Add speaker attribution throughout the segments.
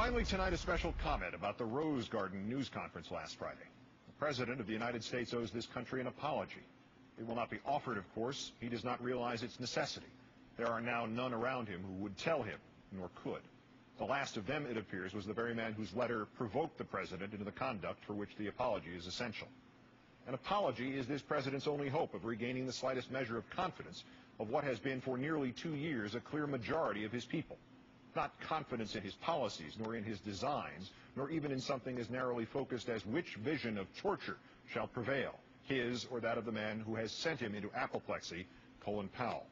Speaker 1: Finally tonight, a special comment about the Rose Garden news conference last Friday. The President of the United States owes this country an apology. It will not be offered, of course. He does not realize its necessity. There are now none around him who would tell him, nor could. The last of them, it appears, was the very man whose letter provoked the President into the conduct for which the apology is essential. An apology is this President's only hope of regaining the slightest measure of confidence of what has been for nearly 2 years a clear majority of his people. Not confidence in his policies, nor in his designs, nor even in something as narrowly focused as which vision of torture shall prevail, his or that of the man who has sent him into apoplexy, Colin Powell.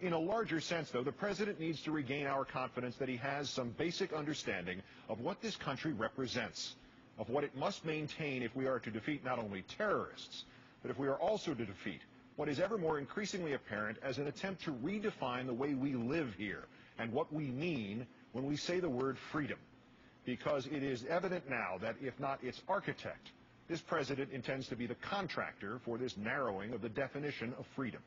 Speaker 1: In a larger sense, though, the President needs to regain our confidence that he has some basic understanding of what this country represents, of what it must maintain if we are to defeat not only terrorists, but if we are also to defeat what is ever more increasingly apparent as an attempt to redefine the way we live here and what we mean when we say the word freedom. Because it is evident now that, if not its architect, this President intends to be the contractor for this narrowing of the definition of freedom.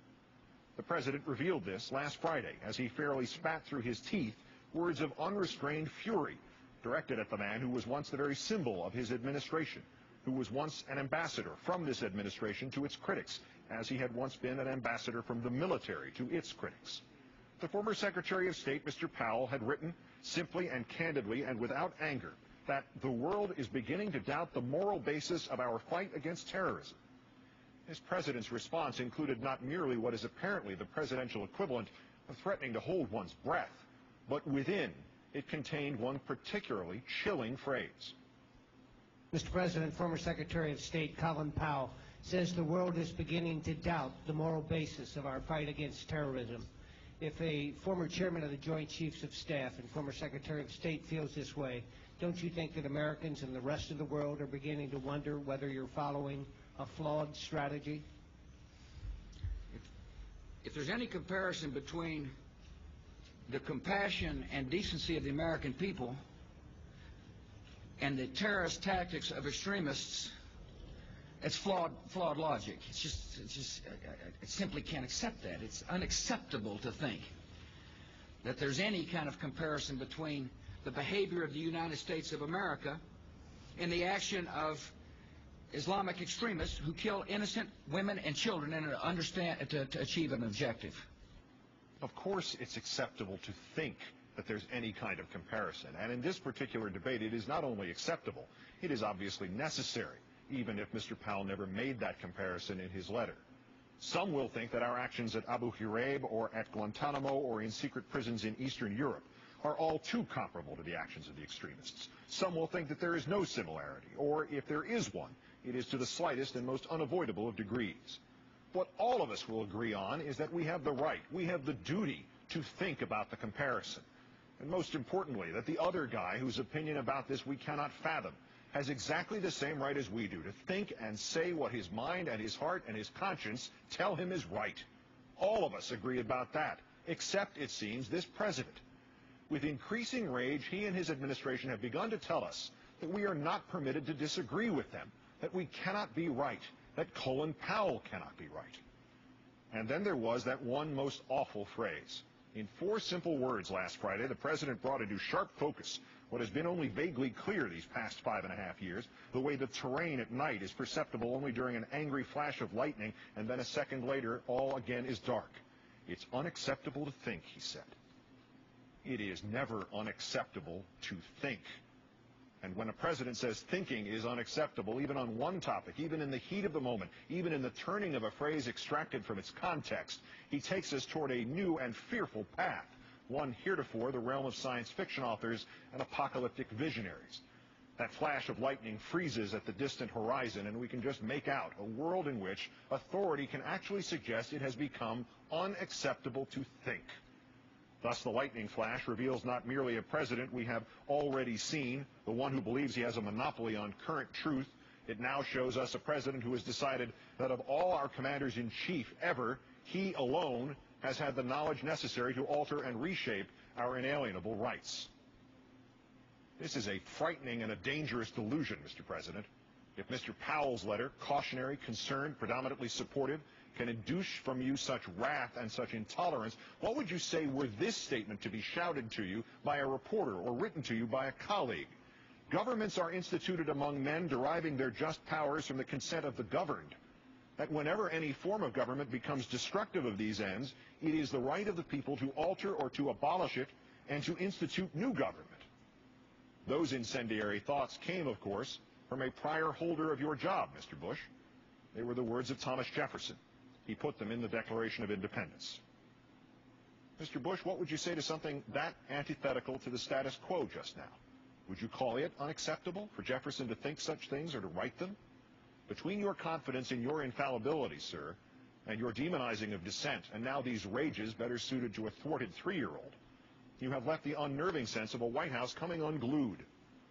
Speaker 1: The President revealed this last Friday as he fairly spat through his teeth words of unrestrained fury directed at the man who was once the very symbol of his administration, who was once an ambassador from this administration to its critics, as he had once been an ambassador from the military to its critics. The former Secretary of State, Mr. Powell, had written simply and candidly and without anger that the world is beginning to doubt the moral basis of our fight against terrorism. This President's response included not merely what is apparently the presidential equivalent of threatening to hold one's breath, but within it contained one particularly chilling phrase.
Speaker 2: Mr. President, former Secretary of State Colin Powell says the world is beginning to doubt the moral basis of our fight against terrorism. If a former chairman of the Joint Chiefs of Staff and former Secretary of State feels this way, don't you think that Americans and the rest of the world are beginning to wonder whether you're following a flawed strategy?
Speaker 3: If there's any comparison between the compassion and decency of the American people and the terrorist tactics of extremists, it's flawed logic. I simply can't accept that. It's unacceptable to think that there's any kind of comparison between the behavior of the United States of America and the action of Islamic extremists who kill innocent women and children to achieve an objective.
Speaker 1: Of course it's acceptable to think that there's any kind of comparison. And in this particular debate, it is not only acceptable, it is obviously necessary, even if Mr. Powell never made that comparison in his letter. Some will think that our actions at Abu Ghraib or at Guantanamo or in secret prisons in Eastern Europe are all too comparable to the actions of the extremists. Some will think that there is no similarity, or if there is one, it is to the slightest and most unavoidable of degrees. What all of us will agree on is that we have the right, we have the duty to think about the comparison. And most importantly, that the other guy whose opinion about this we cannot fathom has exactly the same right as we do to think and say what his mind and his heart and his conscience tell him is right. All of us agree about that, except, it seems, this President. With increasing rage, he and his administration have begun to tell us that we are not permitted to disagree with them, that we cannot be right, that Colin Powell cannot be right. And then there was that one most awful phrase. In 4 simple words last Friday, the President brought into sharp focus what has been only vaguely clear these past 5.5 years, the way the terrain at night is perceptible only during an angry flash of lightning, and then a second later, all again is dark. It's unacceptable to think, he said. It is never unacceptable to think. And when a president says thinking is unacceptable, even on one topic, even in the heat of the moment, even in the turning of a phrase extracted from its context, he takes us toward a new and fearful path, one heretofore the realm of science fiction authors and apocalyptic visionaries. That flash of lightning freezes at the distant horizon, and we can just make out a world in which authority can actually suggest it has become unacceptable to think. Thus, the lightning flash reveals not merely a president we have already seen, the one who believes he has a monopoly on current truth. It now shows us a president who has decided that of all our commanders-in-chief ever, he alone has had the knowledge necessary to alter and reshape our inalienable rights. This is a frightening and a dangerous delusion, Mr. President. If Mr. Powell's letter, cautionary, concerned, predominantly supportive, can induce from you such wrath and such intolerance, what would you say were this statement to be shouted to you by a reporter or written to you by a colleague? Governments are instituted among men deriving their just powers from the consent of the governed. That whenever any form of government becomes destructive of these ends, it is the right of the people to alter or to abolish it and to institute new government. Those incendiary thoughts came, of course, from a prior holder of your job, Mr. Bush. They were the words of Thomas Jefferson. He put them in the Declaration of Independence. Mr. Bush, what would you say to something that antithetical to the status quo just now? Would you call it unacceptable for Jefferson to think such things or to write them? Between your confidence in your infallibility, sir, and your demonizing of dissent, and now these rages better suited to a thwarted 3-year-old, you have left the unnerving sense of a White House coming unglued,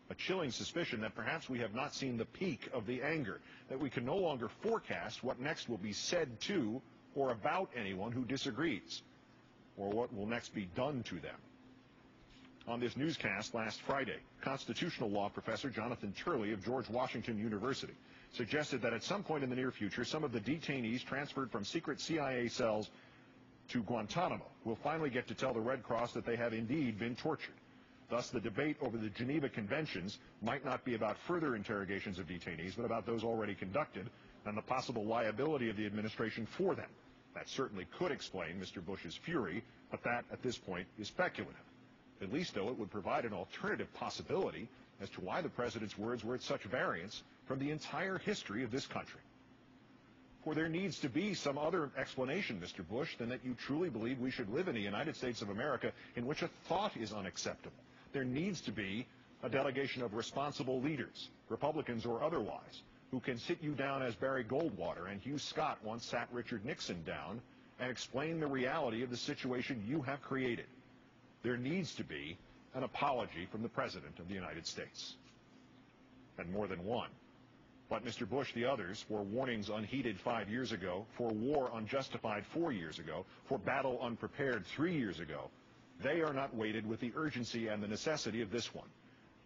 Speaker 1: a chilling suspicion that perhaps we have not seen the peak of the anger, that we can no longer forecast what next will be said to or about anyone who disagrees, or what will next be done to them. On this newscast last Friday, constitutional law professor Jonathan Turley of George Washington University suggested that at some point in the near future, some of the detainees transferred from secret CIA cells to Guantanamo will finally get to tell the Red Cross that they have indeed been tortured. Thus, the debate over the Geneva Conventions might not be about further interrogations of detainees, but about those already conducted and the possible liability of the administration for them. That certainly could explain Mr. Bush's fury, but that, at this point, is speculative. At least, though, it would provide an alternative possibility as to why the president's words were at such variance from the entire history of this country. For there needs to be some other explanation, Mr. Bush, than that you truly believe we should live in the United States of America in which a thought is unacceptable. There needs to be a delegation of responsible leaders, Republicans or otherwise, who can sit you down as Barry Goldwater and Hugh Scott once sat Richard Nixon down and explain the reality of the situation you have created. There needs to be an apology from the President of the United States. And more than one. But Mr. Bush, the others, for warnings unheeded 5 years ago, for war unjustified 4 years ago, for battle unprepared 3 years ago, they are not weighted with the urgency and the necessity of this one.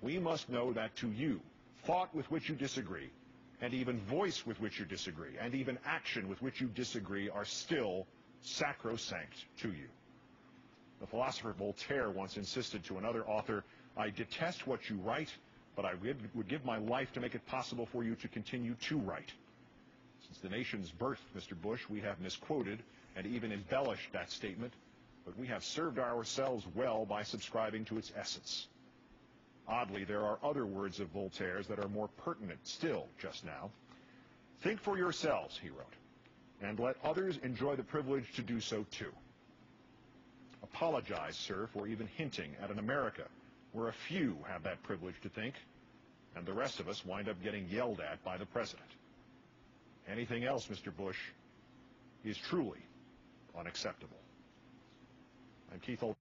Speaker 1: We must know that to you, thought with which you disagree, and even voice with which you disagree, and even action with which you disagree are still sacrosanct to you. The philosopher Voltaire once insisted to another author, "I detest what you write, but I would give my life to make it possible for you to continue to write." Since the nation's birth, Mr. Bush, we have misquoted and even embellished that statement, but we have served ourselves well by subscribing to its essence. Oddly, there are other words of Voltaire's that are more pertinent still just now. "Think for yourselves," he wrote, "and let others enjoy the privilege to do so too." Apologize, sir, for even hinting at an America where a few have that privilege to think, and the rest of us wind up getting yelled at by the president. Anything else, Mr. Bush, is truly unacceptable. I'm Keith Olbermann.